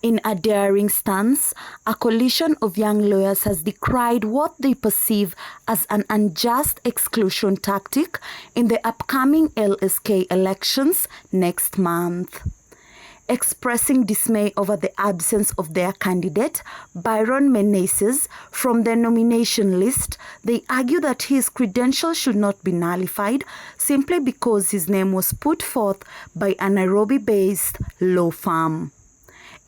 In a daring stance, a coalition of young lawyers has decried what they perceive as an unjust exclusion tactic in the upcoming LSK elections next month. Expressing dismay over the absence of their candidate, Byron Menezes, from the nomination list, they argue that his credentials should not be nullified simply because his name was put forth by a Nairobi-based law firm.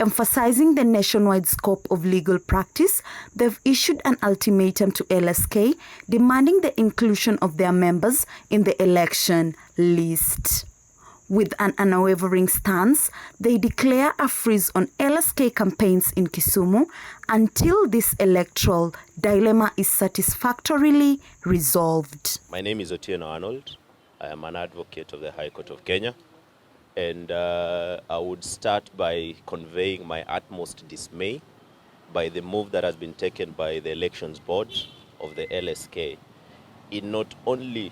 Emphasizing the nationwide scope of legal practice, they've issued an ultimatum to LSK demanding the inclusion of their members in the election list. With an unwavering stance, they declare a freeze on LSK campaigns in Kisumu until this electoral dilemma is satisfactorily resolved. My name is Otieno Arnold. I am an advocate of the High Court of Kenya. And I would start by conveying my utmost dismay by the move that has been taken by the Elections Board of the LSK in not only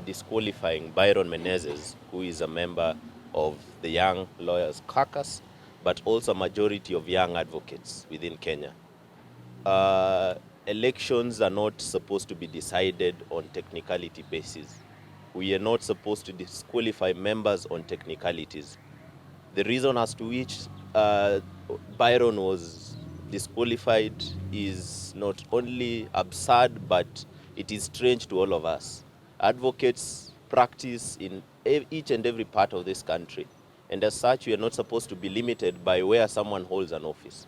disqualifying Byron Menezes, who is a member of the Young Lawyers Caucus, but also a majority of young advocates within Kenya. Elections are not supposed to be decided on technicality basis. We are not supposed to disqualify members on technicalities. The reason as to which Byron was disqualified is not only absurd, but it is strange to all of us. Advocates practice in each and every part of this country, and as such, we are not supposed to be limited by where someone holds an office.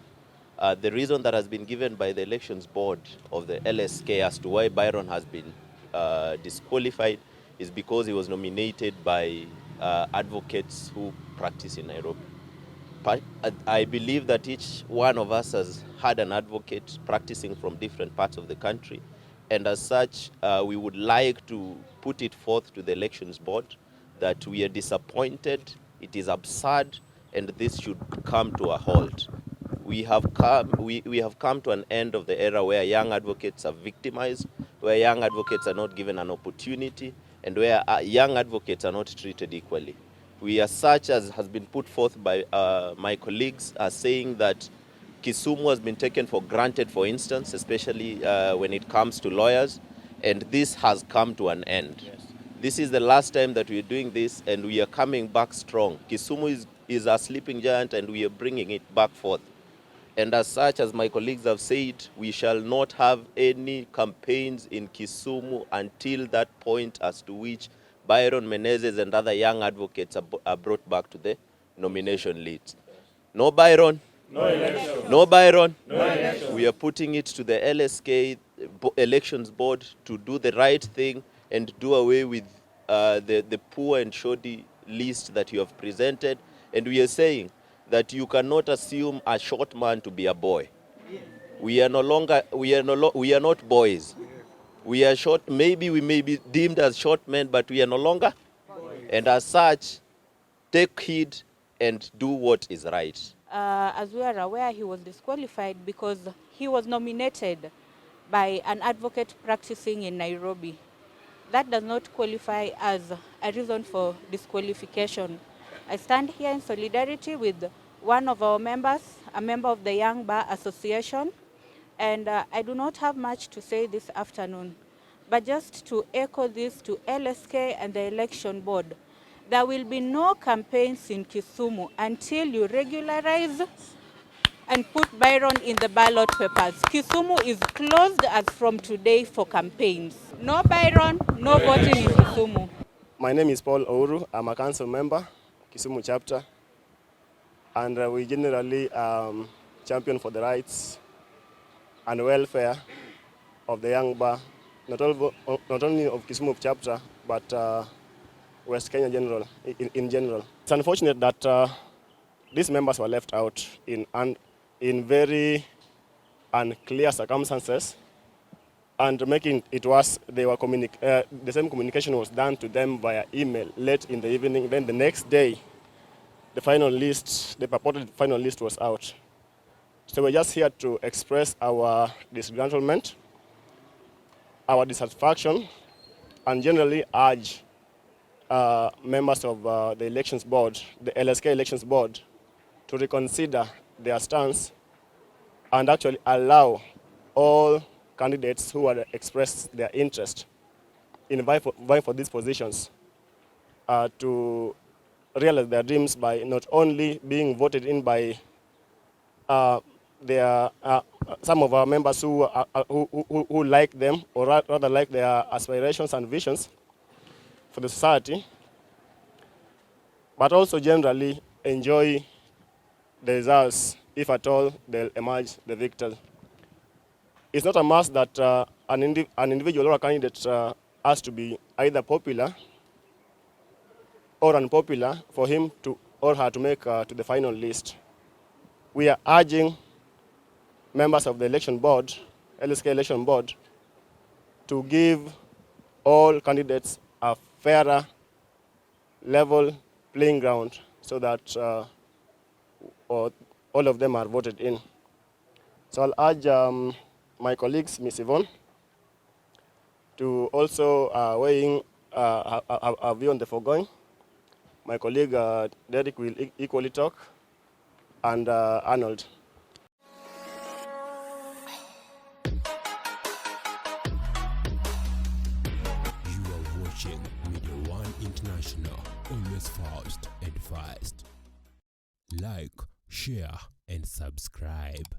The reason that has been given by the Elections Board of the LSK as to why Byron has been disqualified is because he was nominated by advocates who practice in Nairobi. But I believe that each one of us has had an advocate practicing from different parts of the country, and as such, we would like to put it forth to the Elections Board that we are disappointed, it is absurd, and this should come to a halt. We have come to an end of the era where young advocates are victimized, where young advocates are not given an opportunity, and where young advocates are not treated equally. We, as such, as has been put forth by my colleagues, are saying that Kisumu has been taken for granted, for instance, especially when it comes to lawyers, and this has come to an end. Yes. This is the last time that we are doing this, and we are coming back strong. Kisumu is a sleeping giant, and we are bringing it back forth. And as such, as my colleagues have said, we shall not have any campaigns in Kisumu until that point as to which Byron Menezes and other young advocates are brought back to the nomination list. No Byron. No election. No Byron. No election. We are putting it to the LSK Elections Board to do the right thing and do away with the poor and shoddy list that you have presented. And we are saying that you cannot assume a short man to be a boy. We are not boys. We are short, maybe we may be deemed as short men, but we are no longer boys. And as such, take heed and do what is right. As we are aware, he was disqualified because he was nominated by an advocate practicing in Nairobi. That does not qualify as a reason for disqualification. I stand here in solidarity with one of our members, a member of the Young Bar Association, and I do not have much to say this afternoon, but just to echo this to LSK and the Election Board. There will be no campaigns in Kisumu until you regularize and put Byron in the ballot papers. Kisumu is closed as from today for campaigns. No Byron, no voting in Kisumu. My name is Paul Ouru. I'm a council member, Kisumu chapter, and we generally champion for the rights and welfare of the young bar, not only of Kisumu chapter, but West Kenya in general. It's unfortunate that these members were left out in very unclear circumstances, and making it worse, the same communication was done to them via email late in the evening. Then the next day, the purported final list was out. So we're just here to express our disgruntlement, our dissatisfaction, and generally urge members of the Elections Board, the LSK Elections Board, to reconsider their stance and actually allow all candidates who had expressed their interest in vying for these positions to realize their dreams by not only being voted in by some of our members who like them, or rather like their aspirations and visions for the society, but also generally enjoy the results, if at all they'll emerge the victors. It's not a must that an individual or a candidate has to be either popular or unpopular for him to or her to make to the final list. We are urging members of the election board, LSK election board, to give all candidates a fairer, level playing ground so that all of them are voted in. So I'll urge my colleagues, Ms. Yvonne, to also weigh in a view on the foregoing. My colleague Derek will equally talk, and Arnold. You are watching Media One International, always fast and fast. Like, share, and subscribe.